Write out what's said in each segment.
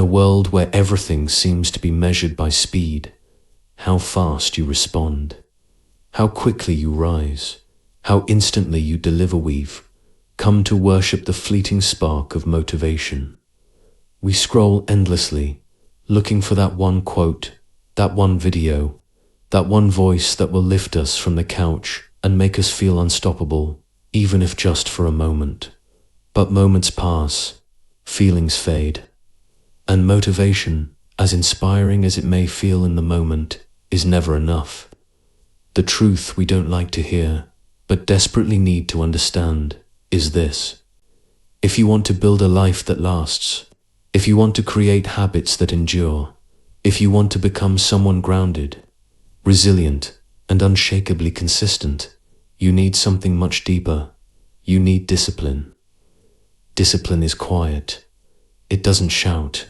In a world where everything seems to be measured by speed, how fast you respond, how quickly you rise, how instantly you deliver, we've come to worship the fleeting spark of motivation. We scroll endlessly, looking for that one quote, that one video, that one voice that will lift us from the couch and make us feel unstoppable, even if just for a moment. But moments pass, feelings fade, and motivation, as inspiring as it may feel in the moment, is never enough. The truth we don't like to hear, but desperately need to understand, is this. If you want to build a life that lasts, if you want to create habits that endure, if you want to become someone grounded, resilient, and unshakably consistent, you need something much deeper. You need discipline. Discipline is quiet. It doesn't shout.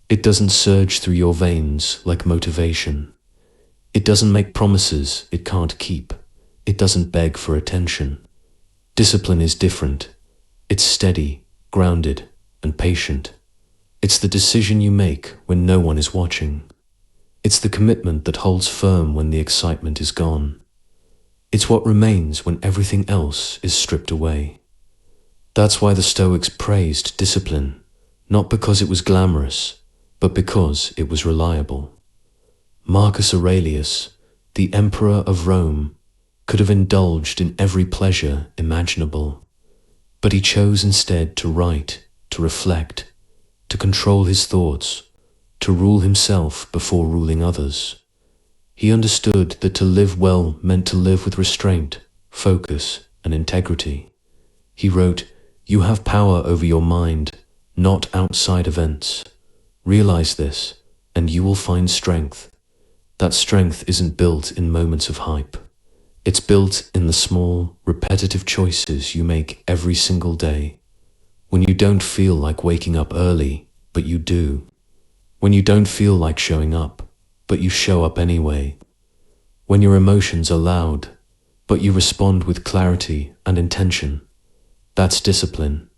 It doesn't surge through your veins like motivation. It doesn't make promises it can't keep. It doesn't beg for attention. Discipline is different. It's steady, grounded, and patient. It's the decision you make when no one is watching. It's the commitment that holds firm when the excitement is gone. It's what remains when everything else is stripped away. That's why the Stoics praised discipline, not because it was glamorous, but because it was reliable. Marcus Aurelius, the emperor of Rome, could have indulged in every pleasure imaginable, but he chose instead to write, to reflect, to control his thoughts, to rule himself before ruling others. He understood that to live well meant to live with restraint, focus, and integrity. He wrote, "You have power over your mind, not outside events. Realize this, and you will find strength. That strength isn't built in moments of hype. It's built in the small, repetitive choices you make every single day. When you don't feel like waking up early, but you do. When you don't feel like showing up, but you show up anyway. When your emotions are loud, but you respond with clarity and intention. That's discipline.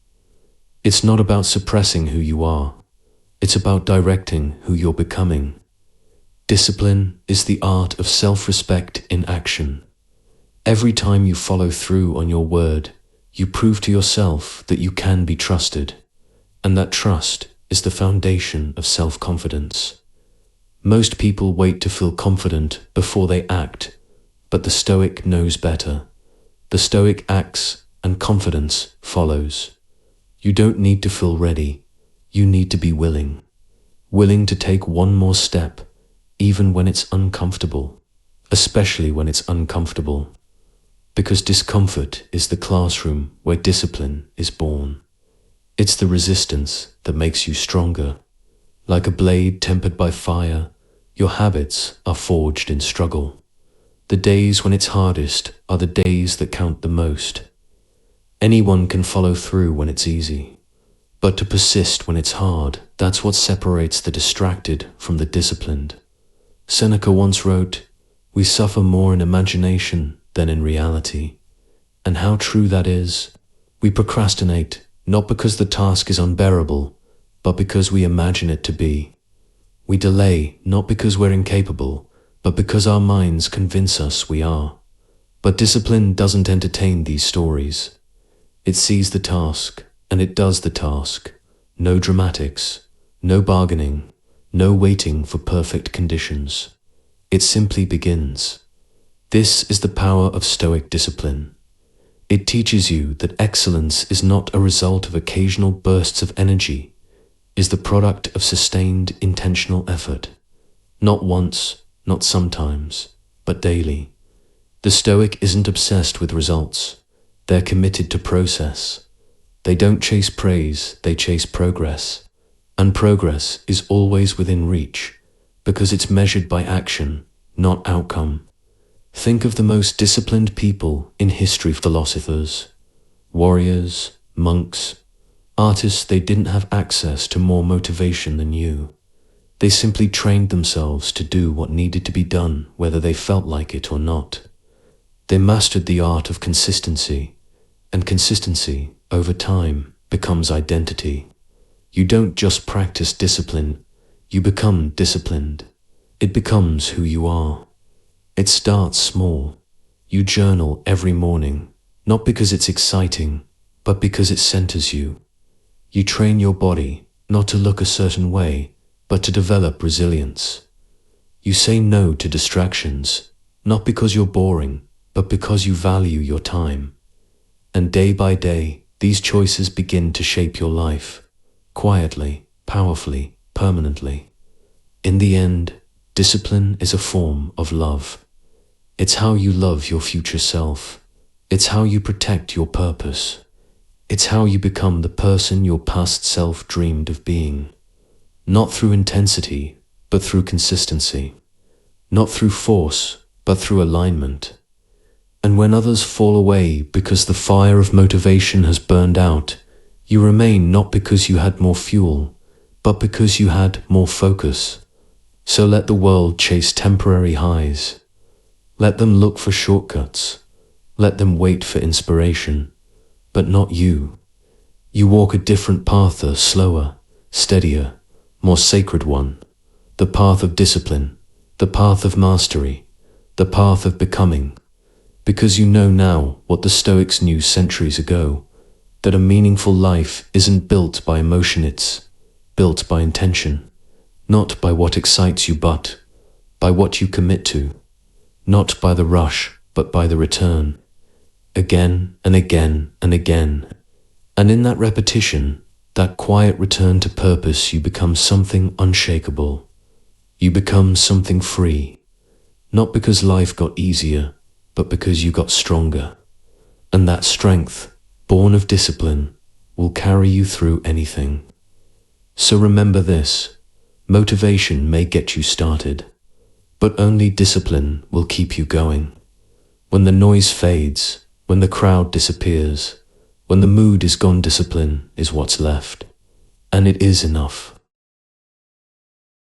It's not about suppressing who you are. It's about directing who you're becoming. Discipline is the art of self-respect in action. Every time you follow through on your word, you prove to yourself that you can be trusted, and that trust is the foundation of self-confidence. Most people wait to feel confident before they act, but the Stoic knows better. The Stoic acts and confidence follows. You don't need to feel ready. You need to be willing. Willing to take one more step, even when it's uncomfortable, especially when it's uncomfortable. Because discomfort is the classroom where discipline is born. It's the resistance that makes you stronger. Like a blade tempered by fire, your habits are forged in struggle. The days when it's hardest are the days that count the most. Anyone can follow through when it's easy, but to persist when it's hard, that's what separates the distracted from the disciplined. Seneca once wrote, "We suffer more in imagination than in reality." And how true that is. We procrastinate, not because the task is unbearable, but because we imagine it to be. We delay, not because we're incapable, but because our minds convince us we are. But discipline doesn't entertain these stories. It sees the task, and it does the task. No dramatics, no bargaining, no waiting for perfect conditions. It simply begins. This is the power of Stoic discipline. It teaches you that excellence is not a result of occasional bursts of energy, is the product of sustained intentional effort. Not once, not sometimes, but daily. The Stoic isn't obsessed with results. They're committed to process. They don't chase praise, they chase progress. And progress is always within reach, because it's measured by action, not outcome. Think of the most disciplined people in history: philosophers, warriors, monks, artists. They didn't have access to more motivation than you. They simply trained themselves to do what needed to be done, whether they felt like it or not. They mastered the art of consistency, and consistency, over time, becomes identity. You don't just practice discipline, you become disciplined. It becomes who you are. It starts small. You journal every morning, not because it's exciting, but because it centers you. You train your body not to look a certain way, but to develop resilience. You say no to distractions, not because you're boring, but because you value your time. And day by day, these choices begin to shape your life, quietly, powerfully, permanently. In the end, discipline is a form of love. It's how you love your future self. It's how you protect your purpose. It's how you become the person your past self dreamed of being. Not through intensity, but through consistency. Not through force, but through alignment. And when others fall away because the fire of motivation has burned out, you remain not because you had more fuel, but because you had more focus. So let the world chase temporary highs. Let them look for shortcuts. Let them wait for inspiration. But not you. You walk a different path, a slower, steadier, more sacred one. The path of discipline, the path of mastery, the path of becoming. Because you know now what the Stoics knew centuries ago, that a meaningful life isn't built by emotion, it's built by intention. Not by what excites you, but by what you commit to. Not by the rush, but by the return. Again and again and again. And in that repetition, that quiet return to purpose, you become something unshakable. You become something free. Not because life got easier, but because you got stronger. And that strength, born of discipline, will carry you through anything. So remember this, motivation may get you started, but only discipline will keep you going. When the noise fades, when the crowd disappears, when the mood is gone, discipline is what's left. And it is enough.